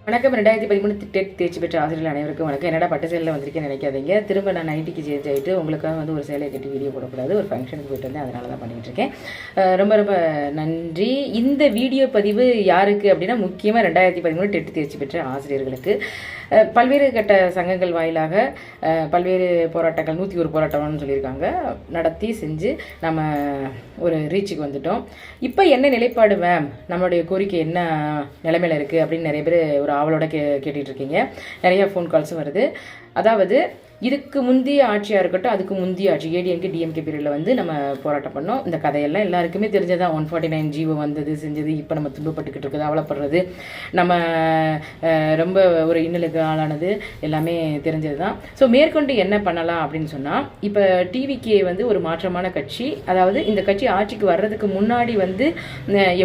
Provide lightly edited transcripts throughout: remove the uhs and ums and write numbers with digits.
வணக்கம். 2013 டெட் தேர்ச்சி பெற்ற ஆசிரியர்கள் அனைவருக்கும் வணக்கம். என்னடா பட்டு சேலையில் வந்திருக்கேன்னு நினைக்காதீங்க. திரும்ப நான் நைட்டிக்கு சேஞ்ச் ஆகிட்டு உங்களுக்காக ஒரு சேலையை கட்டி வீடியோ போடக்கூடாது. ஒரு ஃபங்க்ஷனுக்கு போயிட்டு வந்தேன், அதனால தான் பண்ணிகிட்டு இருக்கேன். ரொம்ப ரொம்ப நன்றி. இந்த வீடியோ பதிவு யாருக்கு அப்படின்னா, முக்கியமாக 2013 டெட் தேர்ச்சி பெற்ற ஆசிரியர்களுக்கு பல்வேறு கட்ட சங்கங்கள் வாயிலாக பல்வேறு போராட்டங்கள் 101 போராட்டம்னு சொல்லியிருக்காங்க, நடத்தி செஞ்சு நம்ம ஒரு ரீச்சுக்கு வந்துட்டோம். இப்போ என்ன நிலைப்பாடு மேம், நம்மளுடைய கோரிக்கை என்ன நிலைமையில் இருக்குது அப்படின்னு நிறைய பேர் ஒரு ஆவலோட கேட்டுட்டு இருக்கீங்க. நிறைய ஃபோன் கால்ஸும் வருது. அதாவது இதுக்கு முந்தைய ஆட்சியாக இருக்கட்டும், அதுக்கு முந்தைய ஆட்சி ஏடிஎம்கே டிஎம்கே பீரியடில் நம்ம போராட்டம் பண்ணோம். இந்த கதையெல்லாம் எல்லாருக்குமே தெரிஞ்சதான். 149 ஜீவோ வந்தது செஞ்சது, இப்போ நம்ம துன்பப்பட்டுக்கிட்டு இருக்குது, அவலப்படுறது, நம்ம ரொம்ப ஒரு இன்னலுக்கு ஆளானது எல்லாமே தெரிஞ்சது தான். ஸோ மேற்கொண்டு என்ன பண்ணலாம் அப்படின்னு சொன்னால், இப்போ டிவிகே ஒரு மாற்றமான கட்சி. அதாவது இந்த கட்சி ஆட்சிக்கு வர்றதுக்கு முன்னாடி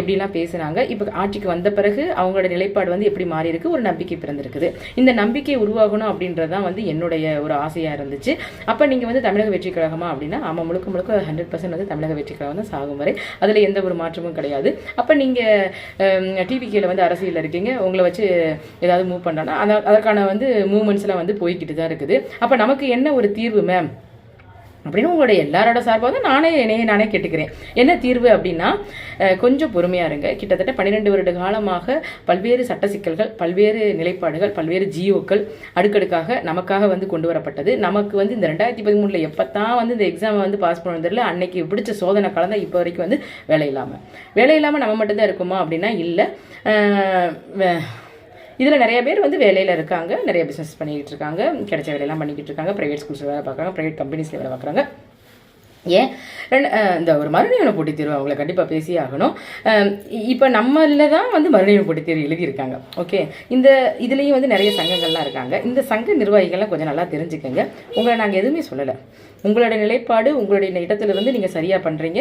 எப்படிலாம் பேசுனாங்க, இப்போ ஆட்சிக்கு வந்த பிறகு அவங்களோட நிலைப்பாடு எப்படி மாறி இருக்கு, ஒரு நம்பிக்கை பிறந்திருக்குது. இந்த நம்பிக்கை உருவாகணும் அப்படின்றதான் என்னுடைய ஒரு ஆசையாக இருந்துச்சு. அப்போ நீங்கள் தமிழக வெற்றி கழகமா அப்படின்னா, ஆமாம், முழுக்க முழுக்க 100% தமிழக வெற்றி கழகம் தான் சாகும் வரை. அதில் எந்த ஒரு மாற்றமும் கிடையாது. அப்போ நீங்கள் டிவிகேல அரசியலில் இருக்கீங்க, உங்களை வச்சு ஏதாவது மூவ் பண்ணுறோன்னா அதற்கான மூவ்மெண்ட்ஸ்லாம் போய்கிட்டு தான் இருக்குது. அப்போ நமக்கு என்ன ஒரு தீர்வு மேம் அப்படின்னு உங்களுடைய எல்லாரோட சார்பாக நானே கேட்டுக்கிறேன். என்ன தீர்வு அப்படின்னா, கொஞ்சம் பொறுமையாக இருங்க. கிட்டத்தட்ட 12 வருட காலமாக பல்வேறு சட்ட சிக்கல்கள், பல்வேறு நிலைப்பாடுகள், பல்வேறு ஜியோக்கள் அடுக்கடுக்காக நமக்காக கொண்டு வரப்பட்டது. நமக்கு இந்த 2013 எப்போ தான் இந்த எக்ஸாமை பாஸ் பண்ண தெரியல, அன்னைக்கு பிடிச்ச சோதனை கலந்தா இப்போ வரைக்கும் வேலை இல்லாமல் நம்ம மட்டும்தான் இருக்குமா அப்படின்னா இல்லை. இதில் நிறைய பேர் வேலையில் இருக்காங்க, நிறைய பிஸ்னஸ் பண்ணிக்கிட்டு இருக்காங்க, கிடைச்ச வேலையெல்லாம் பண்ணிக்கிட்டு இருக்காங்க, ப்ரைவேட் ஸ்கூல்ஸில் வேலை பார்க்குறாங்க, ப்ரைவேட் கம்பெனிஸில் வேலை பார்க்குறாங்க. ஏன் இந்த ஒரு மறுநியமன போட்டித் தேர்வு அவங்கள கண்டிப்பாக பேசியே ஆகணும். இப்போ நம்மளில் தான் மறுநியமன போட்டித் தேர்வு எழுதியிருக்காங்க. ஓகே, இதுலேயும் நிறைய சங்கங்கள்லாம் இருக்காங்க. இந்த சங்க நிர்வாகிகள்லாம் கொஞ்சம் நல்லா தெரிஞ்சுக்கங்க. உங்களை நாங்கள் எதுவுமே சொல்லலை. உங்களோட நிலைப்பாடு, உங்களுடைய இடத்துல நீங்கள் சரியாக பண்ணுறீங்க.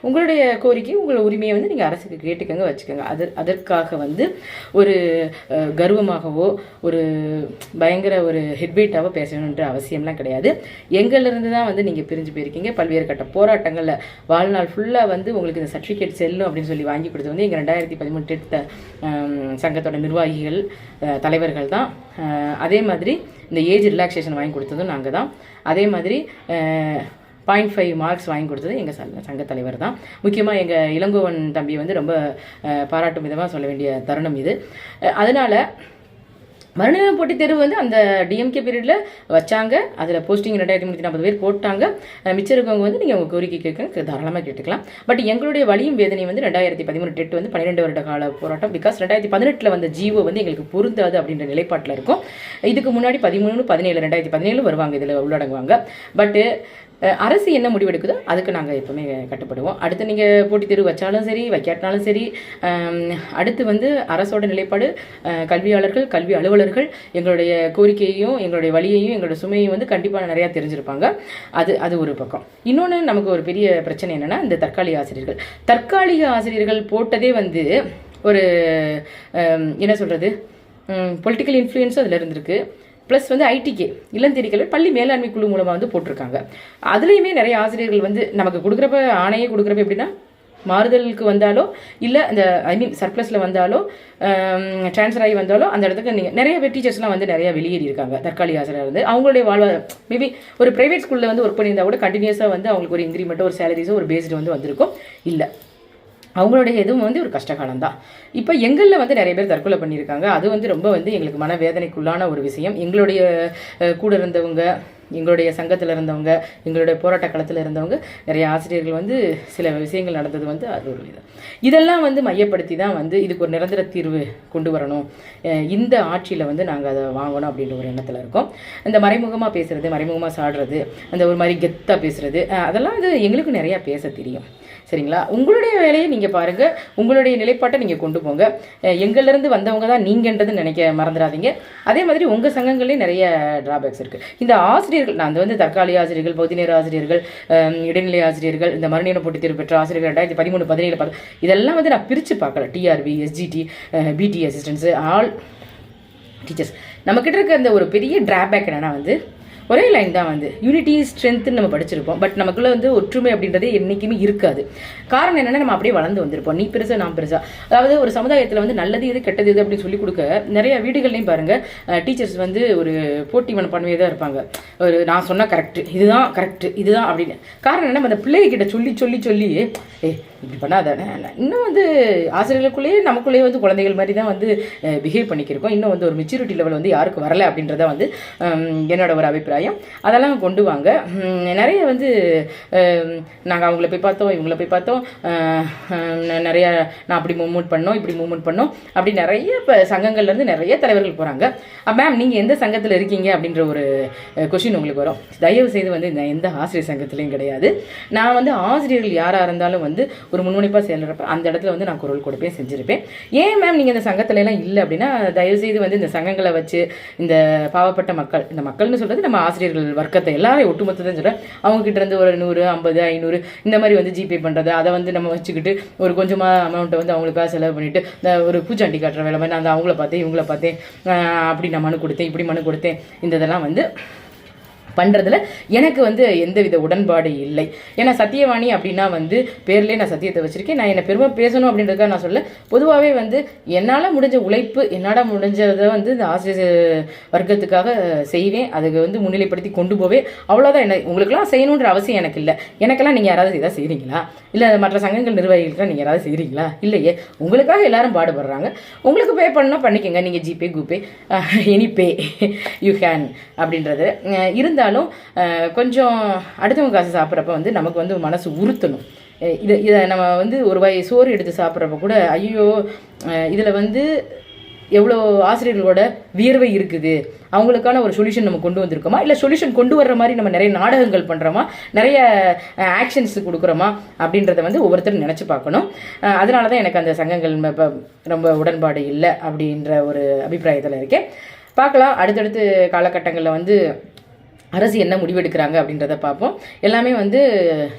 உங்களுடைய கோரிக்கை, உங்களோட உரிமையை நீங்கள் அரசுக்கு கேட்டுக்கங்க, வச்சுக்கோங்க. அதற்காக ஒரு கர்வமாகவோ ஒரு பயங்கர ஒரு ஹெட்வெயிட்டாகவோ பேசணுன்ற அவசியம்லாம் கிடையாது. எங்களிலிருந்து தான் நீங்கள் பிரிஞ்சு போயிருக்கீங்க. பல்வேறு கட்ட போராட்டங்களில் வாழ்நாள் ஃபுல்லாக உங்களுக்கு இந்த சர்டிஃபிகேட் செல்லும் அப்படின்னு சொல்லி வாங்கி கொடுத்தது எங்கள் 2013 டெட் சங்கத்தோட நிர்வாகிகள், தலைவர்கள் தான். அதே மாதிரி இந்த ஏஜ் ரிலாக்ஸேஷன் வாங்கி கொடுத்ததும் நாங்கள் தான். அதே மாதிரி 0.5 மார்க்ஸ் வாங்கி கொடுத்தது எங்கள் சங்க தலைவர் தான். முக்கியமாக எங்கள் இளங்கோவன் தம்பியை ரொம்ப பாராட்டும் விதமாக சொல்ல வேண்டிய தருணம் இது. அதனால் மறுநிலைமை போட்டித் தேர்வு அந்த டிஎம்கே பீரியடில் வச்சாங்க. அதில் போஸ்டிங் 2340 பேர் போட்டாங்க. மிச்சம் இருக்கவங்க நீங்கள் உங்கள் கோரிக்கை கேட்க தாராளமாக கேட்டுக்கலாம். பட் எங்களுடைய வலியும் வேதனையும் 2013 டெட் 12 வருட கால போராட்டம். பிகாஸ் 2018 ஜீவோ எங்களுக்கு பொருந்தாது அப்படின்ற நிலைப்பாட்டில் இருக்கும். இதுக்கு முன்னாடி 13, 17, 2017 வருவாங்க, இதில் உள்ளடங்குவாங்க. பட்டு அரசு என்ன முடிவெடுக்குதோ அதுக்கு நாங்கள் எப்பவுமே கட்டுப்படுவோம். அடுத்து நீங்கள் போட்டித் தேர்வு வச்சாலும் சரி, வைக்காட்டினாலும் சரி, அடுத்து அரசோட நிலைப்பாடு, கல்வியாளர்கள், கல்வி அலுவலர்கள் எங்களுடைய கோரிக்கையையும் எங்களுடைய வழியையும் எங்களுடைய சுமையும் கண்டிப்பாக நிறையா தெரிஞ்சிருப்பாங்க. அது ஒரு பக்கம். இன்னொன்று நமக்கு ஒரு பெரிய பிரச்சனை என்னென்னா, இந்த தற்காலிக ஆசிரியர்கள் போட்டதே ஒரு என்ன சொல்கிறது, பொலிட்டிக்கல் இன்ஃப்ளூயன்ஸும் அதில் இருந்திருக்கு. ப்ளஸ் ஐடிகே இளந்தேரிகள் பள்ளி மேலாண்மை குழு மூலமாக போட்டிருக்காங்க. அதுலேயுமே நிறைய ஆசிரியர்கள் நமக்கு கொடுக்குறப்ப, ஆணையே கொடுக்குறப்ப எப்படின்னா, மாறுதலுக்கு வந்தாலோ இல்லை இந்த சர்ப்ளஸில் வந்தாலோ, ட்ரான்ஸ்ஃபர் ஆகி வந்தாலோ அந்த இடத்துக்கு நீங்கள் நிறைய டீச்சர்ஸ்லாம் நிறையா வெளியேறி இருக்காங்க. தற்காலிக ஆசிரியர் அவங்களுடைய மேபி ஒரு ப்ரைவேட் ஸ்கூலில் ஒர்க் பண்ணியிருந்தால் கூட கண்டினியூஸாக அவங்களுக்கு ஒரு இன்க்ரிமெண்ட்டோ, ஒரு சேலரிஸோ, ஒரு பேஸ்டு வந்திருக்கும். இல்லை, அவங்களுடைய எதுவும் ஒரு கஷ்டகாலம் தான். இப்போ எங்களில் நிறைய பேர் தற்கொலை பண்ணியிருக்காங்க. அது ரொம்ப எங்களுக்கு மனவேதனைக்குள்ளான ஒரு விஷயம். எங்களுடைய கூட இருந்தவங்க, எங்களுடைய சங்கத்தில் இருந்தவங்க, எங்களுடைய போராட்ட களத்தில் இருந்தவங்க, நிறைய ஆசிரியர்கள் சில விஷயங்கள் நடந்தது அது ஒரு இதெல்லாம் மையப்படுத்தி தான் இதுக்கு ஒரு நிரந்தர தீர்வு கொண்டு வரணும். இந்த ஆட்சியில் நாங்கள் அதை வாங்கணும் அப்படின்ற ஒரு எண்ணத்தில் இருக்கோம். இந்த மறைமுகமாக பேசுகிறது, மறைமுகமாக சாடுறது, அந்த ஒரு மாதிரி கெத்தாக பேசுகிறது, அதெல்லாம் எங்களுக்கும் நிறையா பேச தெரியும். சரிங்களா? உங்களுடைய வேலையை நீங்கள் பாருங்கள், உங்களுடைய நிலைப்பாட்டை நீங்கள் கொண்டு போங்க. எங்கள்லேருந்து வந்தவங்க தான் நீங்கன்றது நினைக்க மறந்துடாதீங்க. அதே மாதிரி உங்கள் சங்கங்கள்லேயும் நிறைய ட்ராபேக்ஸ் இருக்குது. இந்த ஆசிரியர்கள், நான் தற்காலிக ஆசிரியர்கள், பகுதி நேர ஆசிரியர்கள், இடைநிலை ஆசிரியர்கள், இந்த மறுநிலைமை போட்டித் தேர்வு பெற்ற ஆசிரியர்கள் 2013, 17 இதெல்லாம் நான் பிரித்து பார்க்கல. டிஆர்பி, எஸ்ஜிடி, பிடி அசிஸ்டன்ஸு, ஆல் டீச்சர்ஸ். நம்மக்கிட்ட இருக்க அந்த ஒரு பெரிய ட்ராபேக் என்னென்னா ஒரே லைன் தான் வந்து யூனிட்டி ஸ்ட்ரென்த்னு நம்ம படிச்சிருப்போம். பட் நமக்குள்ள வந்து ஒற்றுமை அப்படின்றதே என்றைக்குமே இருக்காது. காரணம் என்னன்னா நம்ம அப்படியே வளர்ந்து வந்திருப்போம். நீ பெருசா நான் பெருசா. அதாவது ஒரு சமுதாயத்தில் வந்து நல்லது இது கெட்டது இது அப்படின்னு சொல்லி கொடுக்க நிறைய வீடுகள்லையும் பாருங்க டீச்சர்ஸ் வந்து ஒரு போட்டி மனப்பான்மையே தான் இருப்பாங்க. ஒரு நான் சொன்னா கரெக்ட், இதுதான் கரெக்ட், இதுதான் அப்படின்னு. காரணம் என்ன, அந்த பிள்ளைகிட்ட சொல்லி சொல்லி சொல்லி இப்படி பண்ணாத. இன்னும் வந்து ஆசிரியர்களுக்குள்ளேயே நமக்குள்ளேயே வந்து குழந்தைகள் மாதிரி தான் வந்து பிஹேவ் பண்ணிக்கிருக்கோம். இன்னும் வந்து ஒரு மெச்சூரிட்டி லெவல் வந்து யாருக்கு வரலை அப்படின்றத வந்து என்னோட ஒரு அபிப்பிராயம். அதெல்லாம் கொண்டு வாங்க. நிறைய வந்து நாங்கள் அவங்கள போய் பார்த்தோம், இவங்கள போய் பார்த்தோம், நிறைய நான் அப்படி மூவ்மெண்ட் பண்ணோம், இப்படி மூவ்மெண்ட் பண்ணோம், அப்படி நிறைய இப்போ சங்கங்கள்லேருந்து நிறைய தலைவர்கள் போகிறாங்க. மேம் நீங்கள் எந்த சங்கத்தில் இருக்கீங்க அப்படின்ற ஒரு கொஷின் உங்களுக்கு வரும். தயவு செய்து வந்து நான் எந்த ஆசிரியர் சங்கத்திலையும் கிடையாது. நான் வந்து ஆசிரியர்கள் யாராக இருந்தாலும் வந்து ஒரு முன்முனைப்பாக செயல்றப்ப அந்த இடத்துல வந்து நான் குரல் கொடுப்பேன், செஞ்சுருப்பேன். ஏன் மேம் நீங்கள் இந்த சங்கத்துல எல்லாம் இல்லை அப்படின்னா, தயவுசெய்து வந்து இந்த சங்கங்களை வச்சு இந்த பாவப்பட்ட மக்கள், இந்த மக்கள்னு சொல்கிறது நம்ம ஆசிரியர்கள் வர்க்கத்தை எல்லாரையும் ஒட்டுமொத்தத்தை சொல்கிறேன், அவங்ககிட்ட இருந்து ஒரு 100, 50, 500 இந்த மாதிரி வந்து ஜிபே பண்ணுறது, அதை வந்து நம்ம வச்சுக்கிட்டு ஒரு கொஞ்சமாக அமௌண்ட்டை வந்து அவங்களுக்காக செலவு பண்ணிவிட்டு இந்த ஒரு பூச்சாண்டி காட்டுற வேலை மாதிரி நான் அவங்கள பார்த்தேன் இவங்கள பார்த்தேன் அப்படி நான் மனு கொடுத்தேன் இப்படி மனு கொடுத்தேன் இந்த இதெல்லாம் வந்து பண்ணுறதுல எனக்கு வந்து எந்தவித உடன்பாடு இல்லை. ஏன்னா சத்தியவாணி அப்படின்னா வந்து பேர்லேயே நான் சத்தியத்தை வச்சுருக்கேன். நான் என்னை பெருமை பேசணும் அப்படின்றதுக்காக நான் சொல்ல, பொதுவாகவே வந்து என்னால் முடிஞ்ச உழைப்பு, என்னால் முடிஞ்சதை வந்து இந்த ஆசிரியர் வர்க்கத்துக்காக செய்வேன். அதுக்கு வந்து முன்னிலைப்படுத்தி கொண்டு போவே. அவ்வளோதான். என்ன உங்களுக்குலாம் செய்யணுன்ற அவசியம் எனக்கு இல்லை. எனக்கெல்லாம் நீங்கள் யாராவது இதாக செய்கிறீங்களா? இல்லை மற்ற சங்கங்கள் நிர்வாகிகளுக்கெல்லாம் நீங்கள் யாராவது செய்கிறீங்களா? இல்லையே. உங்களுக்காக எல்லாரும் பாடுபடுறாங்க. உங்களுக்கு பே பண்ணால் பண்ணிக்கோங்க. நீங்கள் GPay coupe any pay you can அப்படின்றது இருந்தால் கொஞ்சம் அடுத்தவங்க காசு சாப்பிட்றப்ப வந்து நமக்கு வந்து மனசு உறுத்தணும். இதை நம்ம வந்து ஒரு வாய் சோறு எடுத்து சாப்பிட்றப்ப கூட ஐயோ இதில் வந்து எவ்வளோ ஆசிரியர்களோட வியர்வை இருக்குது, அவங்களுக்கான ஒரு சொல்யூஷன் நம்ம கொண்டு வந்திருக்கோமா, இல்லை சொல்யூஷன் கொண்டு வர்ற மாதிரி நம்ம நிறைய நாடகங்கள் பண்ணுறோமா, நிறைய ஆக்ஷன்ஸ் கொடுக்குறோமா அப்படின்றத வந்து ஒவ்வொருத்தரும் நினச்சி பார்க்கணும். அதனால தான் எனக்கு அந்த சங்கங்கள் ரொம்ப உடன்பாடு இல்லை அப்படின்ற ஒரு அபிப்பிராயத்தில் இருக்கேன். பார்க்கலாம் அடுத்தடுத்து காலகட்டங்களில் வந்து அரசு என்ன முடிவெடுக்கிறாங்க அப்படின்றத பார்ப்போம். எல்லாமே வந்து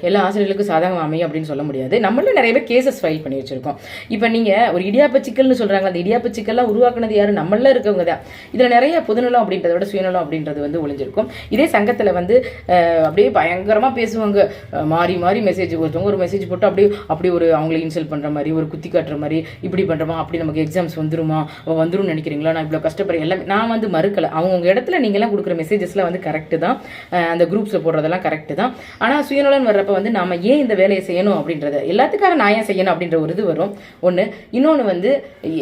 எல்லா ஆசிரியர்களுக்கும் சாதகம் அமையும் அப்படின்னு சொல்ல முடியாது. நம்மளும் நிறைய பேர் கேசஸ் ஃபைல் பண்ணி வச்சுருக்கோம். இப்போ நீங்கள் ஒரு இடியாப்ப சிக்கல்னு சொல்கிறாங்க, அந்த இடியாப்ப சிக்கல்லாம் உருவாக்குனது யார்? நம்மள இருக்கவங்க தான். இதில் நிறைய பொதுநலம் அப்படின்றத விட சுயநலம் அப்படின்றது வந்து ஒளிஞ்சிருக்கும். இதே சங்கத்தில் வந்து அப்படியே பயங்கரமாக பேசுவாங்க, மாறி மாறி மெசேஜ், ஒருத்தவங்க ஒரு மெசேஜ் போட்டு அப்படி ஒரு அவங்களை இன்சல்ட் பண்ணுற மாதிரி, ஒரு குத்தி காட்டுற மாதிரி, இப்படி பண்ணுறோமா, அப்படி நமக்கு எக்ஸாம்ஸ் வந்துருமா, வந்துடும் நினைக்கிறீங்களா, நான் இவ்வளோ கஷ்டப்படுறேன், எல்லாமே நான் வந்து மறுக்கலை. அவங்க இடத்துல நீங்கள்லாம் கொடுக்குற மெசேஜஸ்லாம் வந்து கரெக்டு தான், அந்த குரூப்ஸில் போடுறதெல்லாம் கரெக்டு தான். ஆனால் சுயநலன் வர்றப்ப வந்து நாம ஏன் இந்த வேலையை செய்யணும் அப்படின்றத, எல்லாத்துக்காக நான் ஏன் செய்யணும் அப்படின்ற ஒரு இது வரும் ஒன்று. இன்னொன்று வந்து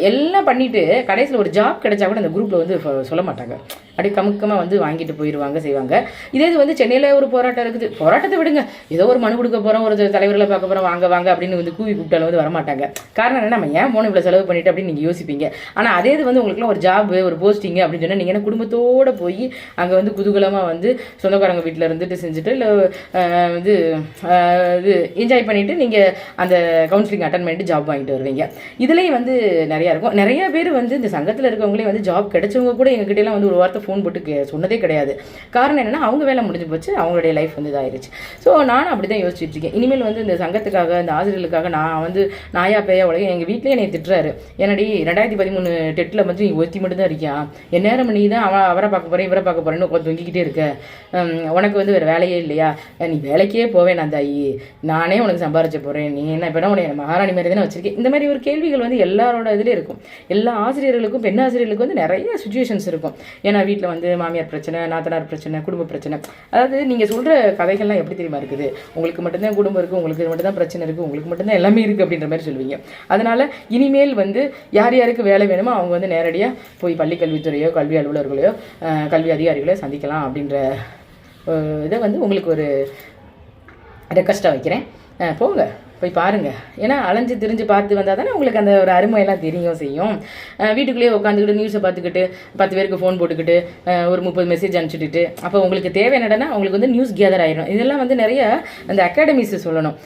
எல்லாம் பண்ணிட்டு கடைசியில் ஒரு ஜாப் கிடைச்சா கூட அந்த குரூப்பில் வந்து சொல்ல மாட்டாங்க. அப்படி கமுக்கமாக வந்து வாங்கிட்டு போயிடுவாங்க, செய்வாங்க. இதே இது வந்து சென்னையில் ஒரு போராட்டம் இருக்குது, போராட்டத்தை விடுங்க, ஏதோ ஒரு மனு கொடுக்க போகிறோம், ஒரு தலைவர்களை பார்க்க போகிறோம், வாங்க வாங்க அப்படின்னு வந்து கூவி கூப்பிட்டாலும் வந்து வரமாட்டாங்க. காரணம் என்ன, நம்ம ஏன் போன இவ்வளோ செலவு பண்ணிட்டு அப்படின்னு நீங்கள் யோசிப்பீங்க. ஆனால் அதே இது வந்து உங்களுக்குலாம் ஒரு ஜாப், ஒரு போஸ்டிங் அப்படின்னு சொன்னால் நீங்கள் என்ன குடும்பத்தோடு போய் அங்கே வந்து குதூகலமாக வந்து சொந்தக்காரங்க வீட்டில் இருந்துட்டு செஞ்சுட்டு இல்லை வந்து இது என்ஜாய் பண்ணிவிட்டு நீங்கள் அந்த கவுன்சிலிங் அட்டன் பண்ணிட்டு ஜாப் வாங்கிட்டு வருவீங்க. இதுலேயும் வந்து நிறையா இருக்கும். நிறைய பேர் வந்து இந்த சங்கத்தில் இருக்கவங்களே வந்து ஜாப் கிடைச்சவங்க கூட எங்ககிட்டலாம் வந்து ஒரு வார்த்தை ஃபோன் போட்டு சொன்னதே கிடையாது. காரணம் என்னென்னா அவங்க வேலை முடிஞ்சு போச்சு, அவங்களுடைய லைஃப் வந்து இதாகிடுச்சு. ஸோ நானும் அப்படி தான் யோசிச்சுட்டு இருக்கேன். இனிமேல் வந்து இந்த சங்கத்துக்காக, இந்த ஆசிரியர்களுக்காக நான் வந்து நாயா பேயா உலகம். எங்கள் வீட்டிலே என்னை திட்டுறாரு, என்னடி 2013 டெட்டில் வந்து நீ ஒருத்தி மட்டும் தான் இருக்கியா, என் நேரம் நீ தான் அவரை பார்க்க போகிறேன் இவரை பார்க்க போகிறேன்னு உட்காந்து தொங்கிக்கிட்டே இருக்க, உனக்கு வந்து வேறு வேலையே இல்லையா, நீ வேலைக்கே போவேன் நான் தாயி, நானே உனக்கு சம்பாரிச்சு போகிறேன், நீ என்ன இப்போ உன்னை மகாராணி மாதிரி தானே வச்சிருக்கேன். இந்த மாதிரி ஒரு கேள்விகள் வந்து எல்லாரோட இதுலேயே இருக்கும். எல்லா ஆசிரியர்களுக்கும், பெண் ஆசிரியர்களுக்கும் வந்து நிறைய சுச்சுவேஷன்ஸ் இருக்கும். ஏன்னா வீட்டில் வந்து மாமியார் பிரச்சனை, நாத்தனார் பிரச்சனை, குடும்ப பிரச்சனை. அதாவது நீங்கள் சொல்கிற கதைகள்லாம் எப்படி தெரியுமா இருக்குது, உங்களுக்கு மட்டும்தான் குடும்பம் இருக்குது, உங்களுக்கு மட்டும்தான் பிரச்சனை இருக்குது, உங்களுக்கு மட்டும்தான் எல்லாமே இருக்குது அப்படின்ற மாதிரி சொல்லுவீங்க. அதனால் இனிமேல் வந்து யார் யாருக்கு வேலை வேணுமோ அவங்க வந்து நேரடியாக போய் பள்ளி கல்வித்துறையோ, கல்வி அலுவலர்களையோ, கல்வி அதிகாரிகளையோ சந்திக்கலாம் அப்படின்ற இதை வந்து உங்களுக்கு ஒரு ரெக்வஸ்ட்டாக வைக்கிறேன். போங்க போய் பாருங்கள். ஏன்னா அலைஞ்சு திரிஞ்சு பார்த்து வந்தால் தானே உங்களுக்கு அந்த ஒரு அருமையெல்லாம் தெரியும் செய்யும். வீட்டுக்குள்ளேயே உட்காந்துக்கிட்டு நியூஸை பார்த்துக்கிட்டு 10 பேருக்கு ஃபோன் போட்டுக்கிட்டு ஒரு 30 மெசேஜ் அனுப்பிச்சுட்டு அப்போ உங்களுக்கு தேவை என்னடனா உங்களுக்கு வந்து நியூஸ் கேதர் ஆயிடும். இதெல்லாம் வந்து நிறைய அந்த அகாடமிஸ் சொல்லணும்,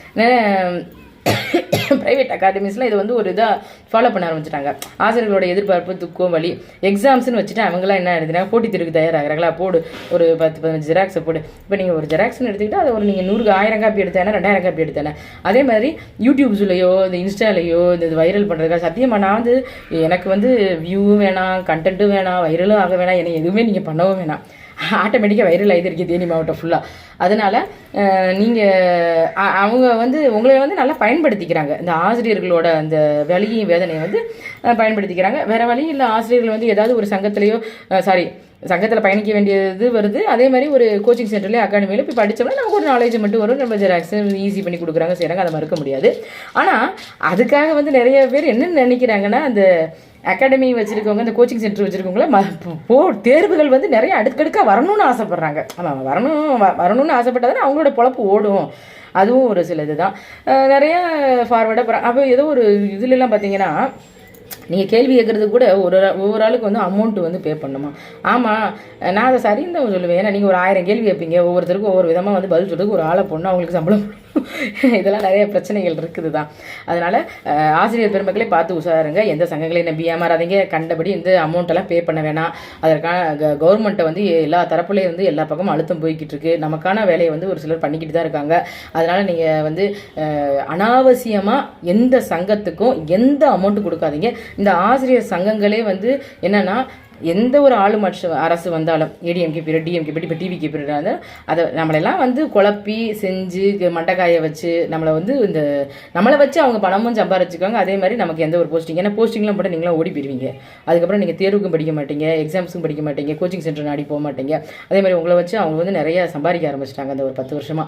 ப்ரைவேட் அகாடமிஸில் இதை வந்து ஒரு இதாக ஃபாலோ பண்ண ஆரம்பிச்சிட்டாங்க. ஆசிரியர்களோட எதிர்பார்ப்பு, துக்கம், வலி, எக்ஸாம்ஸ்னு வச்சுட்டு அவங்களாம் என்ன எழுதுனா போட்டி தேர்வுக்கு தயாராகிறாங்களா, போடு ஒரு 10-15 ஜெராக்ஸை போடு. இப்போ நீங்கள் ஒரு ஜெராக்ஸ்னு எடுத்துக்கிட்டால் அதை ஒரு நீங்கள் 100-1000 காப்பி எடுத்தேன்னா 2000 காப்பி எடுத்தேனே. அதே மாதிரி யூடியூப்ஸ்லையோ இந்த இன்ஸ்டாலையோ இந்த வைரல் பண்ணுறதுக்காக சத்தியமாக நான் வந்து எனக்கு வந்து வியூவும் வேணாம், கண்டென்ட்டும் வேணாம், வைரலும் ஆக வேணாம், என்னை எதுவுமே நீங்கள் பண்ணவும் வேணாம். ஆட்டோமேட்டிக்காக வைரல் ஆகிருக்கு தேனி மாவட்டம் ஃபுல்லாக. அதனால் நீங்கள் அவங்க வந்து உங்களை வந்து நல்லா பயன்படுத்திக்கிறாங்க. இந்த ஆசிரியர்களோட அந்த வலியும் வேதனையை வந்து பயன்படுத்திக்கிறாங்க. வேறு வழி இல்லை, ஆசிரியர்கள் வந்து ஏதாவது ஒரு சங்கத்திலையோ சங்கத்தில் பயணிக்க வேண்டியது வருது. அதே மாதிரி ஒரு கோச்சிங் சென்டர்லேயே அகாடமியில் போய் படித்தோம்னா நமக்கு ஒரு நாலேஜ் மட்டும் வரும். நம்ம ஜெராக்ஸ் ஈஸி பண்ணி கொடுக்குறாங்க, செய்கிறாங்க, அதை மறுக்க முடியாது. ஆனால் அதுக்காக வந்து நிறைய பேர் என்ன நினைக்கிறாங்கன்னா, அந்த அகாடமி வச்சுருக்கவங்க, இந்த கோச்சிங் சென்டர் வச்சுருக்கவங்கள தேர்வுகள் வந்து நிறைய அடுக்கடுக்காக வரணும்னு ஆசைப்பட்றாங்க. ஆமாம், வரணும்னு ஆசைப்பட்டாதானே அவங்களோட பொழப்பு ஓடும். அதுவும் ஒரு சில இதுதான். நிறைய ஃபார்வர்டாக போகிறாங்க. அப்போ ஏதோ ஒரு இதுலலாம் பார்த்தீங்கன்னா, நீங்கள் கேள்வி கேட்குறது கூட ஒவ்வொரு ஆளுக்கு வந்து அமௌண்ட் வந்து பே பண்ணணுமா? ஆமாம், நான் அதை சரின்னு தான் சொல்லுவேன். ஏன்னா நீங்கள் ஒரு 1000 கேள்வி வைப்பீங்க, ஒவ்வொருத்தருக்கும் ஒவ்வொரு விதமாக வந்து பதில் சொல்கிறதுக்கு ஒரு ஆளை போடணும், அவங்களுக்கு சம்பளம் இதெல்லாம் நிறைய பிரச்சனைகள் இருக்குது தான். அதனால் ஆசிரியர் பெருமக்களே பார்த்து உஷாருங்க. எந்த சங்கங்களையும் நம்பி ஏமாறாதீங்க. கண்டபடி இந்த அமௌண்ட்டெல்லாம் பே பண்ண வேணாம். அதற்கான கவர்மெண்ட்டை வந்து எல்லா தரப்புலேயும் வந்து எல்லா பக்கமும் அழுத்தம் போய்கிட்டு இருக்கு. நமக்கான வேலையை வந்து ஒரு சிலர் பண்ணிக்கிட்டு தான் இருக்காங்க. அதனால் நீங்கள் வந்து அனாவசியமாக எந்த சங்கத்துக்கும் எந்த அமௌண்ட்டு கொடுக்காதீங்க. இந்த ஆசிரியர் சங்கங்களே வந்து என்னென்னா, எந்த ஒரு ஆளுமற்ற அரசு வந்தாலும் ஏடிஎம்கே பீரியட், டிஎம்கே பீரியட், இப்போ டிவிகே பீரியட் வந்து அதை நம்மளெல்லாம் வந்து குழப்பி செஞ்சு மண்டைக்காயை வச்சு நம்மளை வச்சு அவங்க பணமும் சம்பாரிச்சுக்காங்க. அதே மாதிரி நமக்கு எந்த ஒரு போஸ்டிங், ஏன்னா போஸ்டிங்லாம் போட்டு நீங்களாம் ஓடி போயிருவீங்க. அதுக்கப்புறம் நீங்கள் தேர்வுக்கும் படிக்க மாட்டீங்க, எக்ஸாம்ஸும் படிக்க மாட்டீங்க, கோச்சிங் சென்டர் நாடி போக மாட்டீங்க. அதே மாதிரி உங்களை வச்சு அவங்க வந்து நிறைய சம்பாதிக்க ஆரம்பிச்சிட்டாங்க. அந்த ஒரு 10 வருஷமாக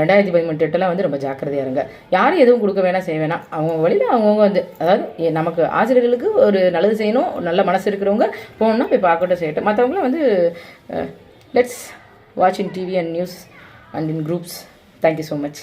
2018 வந்து ரொம்ப ஜாக்கிரதையாக இருங்க. யாரும் எதுவும் கொடுக்க வேணாம், செய்ய வேணாம். அவங்க வழியில் அவங்கவுங்க வந்து, அதாவது நமக்கு ஆசிரியர்களுக்கு ஒரு நல்லது செய்யணும், நல்ல மனசு இருக்கிறவங்க போகணுன்னா போய் பார்க்கட்டும், செய்யட்டும். மற்றவங்களும் வந்து let's watch in TV and news and in groups. Thank you so much.